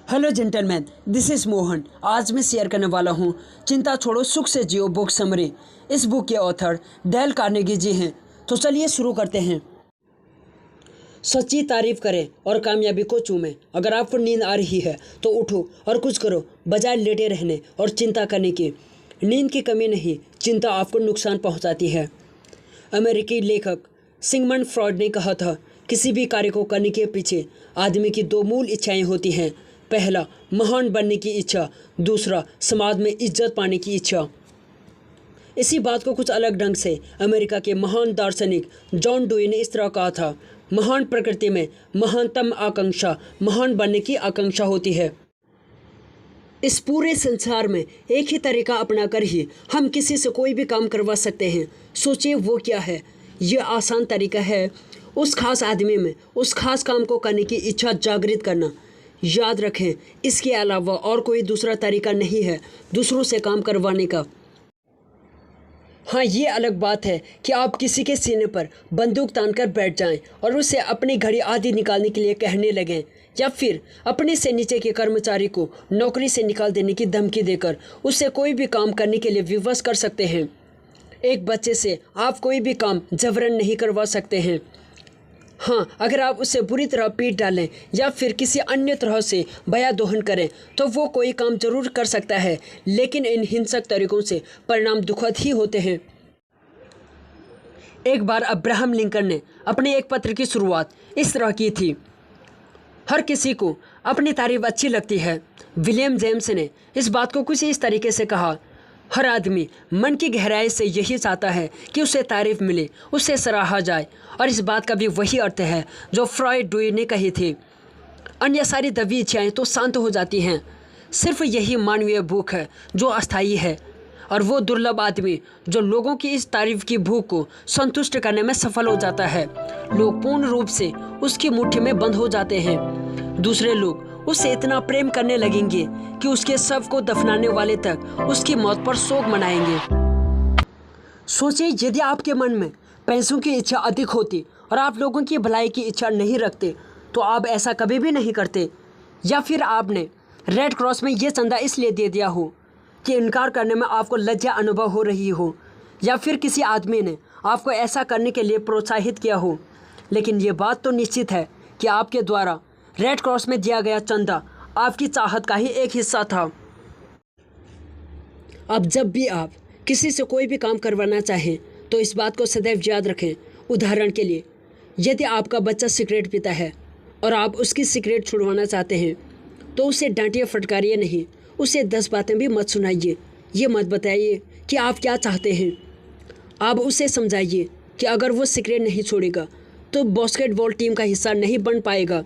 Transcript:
Hello gentleman, this is Mohan. आज मैं share करने वाला हूँ चिंता छोड़ो सुख से जियो बुक समरी। इस बुक के ऑथर डेल कार्नेगी जी हैं। तो चलिए शुरू करते हैं। सच्ची तारीफ करें और कामयाबी को चूमें। अगर आपको नींद आ रही है तो उठो और कुछ करो, बजाय लेटे रहने और चिंता करने की। नींद की कमी नहीं, चिंता आपको नुकसान पहुँचाती है। अमेरिकी लेखक सिगमंड फ्रॉइड ने कहा था, किसी भी कार्य को करने के पीछे आदमी की दो मूल इच्छाएं होती हैं। पहला, महान बनने की इच्छा। दूसरा, समाज में इज्जत पाने की इच्छा। इसी बात को कुछ अलग ढंग से अमेरिका के महान दार्शनिक जॉन डुई ने इस तरह कहा था, महान प्रकृति में महानतम आकांक्षा महान बनने की आकांक्षा होती है। इस पूरे संसार में एक ही तरीका अपनाकर ही हम किसी से कोई भी काम करवा सकते हैं। सोचिए वो क्या है। ये आसान तरीका है उस खास आदमी में उस खास काम को करने की इच्छा जागृत करना। याद रखें, इसके अलावा और कोई दूसरा तरीका नहीं है दूसरों से काम करवाने का। हाँ, ये अलग बात है कि आप किसी के सीने पर बंदूक तानकर बैठ जाएं और उसे अपनी घड़ी आदि निकालने के लिए कहने लगें, या फिर अपने से नीचे के कर्मचारी को नौकरी से निकाल देने की धमकी देकर उससे कोई भी काम करने के लिए विवश कर सकते हैं। एक बच्चे से आप कोई भी काम जबरन नहीं करवा सकते हैं। हाँ, अगर आप उसे बुरी तरह पीट डालें या फिर किसी अन्य तरह से बया दोहन करें तो वो कोई काम जरूर कर सकता है, लेकिन इन हिंसक तरीकों से परिणाम दुखद ही होते हैं। एक बार अब्राहम लिंकन ने अपने एक पत्र की शुरुआत इस तरह की थी, हर किसी को अपनी तारीफ अच्छी लगती है। विलियम जेम्स ने इस बात को कुछ इस तरीके से कहा, हर आदमी मन की गहराई से यही चाहता है कि उसे तारीफ मिले, उसे सराहा जाए, और इस बात का भी वही अर्थ है जो फ्रॉइड डुई ने कही थी। अन्य सारी दबी इच्छाएं तो शांत हो जाती हैं। सिर्फ यही मानवीय भूख है जो अस्थायी है, और वो दुर्लभ आदमी जो लोगों की इस तारीफ की भूख को संतुष्ट करने में सफल हो जाता है। लोग पूर्ण रूप से उसकी मुट्ठी में बंद हो जाते हैं। दूसरे लोग उससे इतना प्रेम करने लगेंगे कि उसके शव को दफनाने वाले तक उसकी मौत पर शोक मनाएंगे। सोचिए, यदि आपके मन में पैसों की इच्छा अधिक होती और आप लोगों की भलाई की इच्छा नहीं रखते तो आप ऐसा कभी भी नहीं करते। या फिर आपने रेड क्रॉस में ये चंदा इसलिए दे दिया हो कि इनकार करने में आपको लज्जा अनुभव हो रही हो, या फिर किसी आदमी ने आपको ऐसा करने के लिए प्रोत्साहित किया हो। लेकिन ये बात तो निश्चित है कि आपके द्वारा रेड क्रॉस में दिया गया चंदा आपकी चाहत का ही एक हिस्सा था। अब जब भी आप किसी से कोई भी काम करवाना चाहें तो इस बात को सदैव याद रखें। उदाहरण के लिए, यदि आपका बच्चा सिगरेट पीता है और आप उसकी सिगरेट छुड़वाना चाहते हैं तो उसे डांटिए फटकारिए नहीं, उसे 10 बातें भी मत सुनाइए। ये मत बताइए कि आप क्या चाहते हैं। आप उसे समझाइए कि अगर वो सिगरेट नहीं छोड़ेगा तो बास्केटबॉल टीम का हिस्सा नहीं बन पाएगा।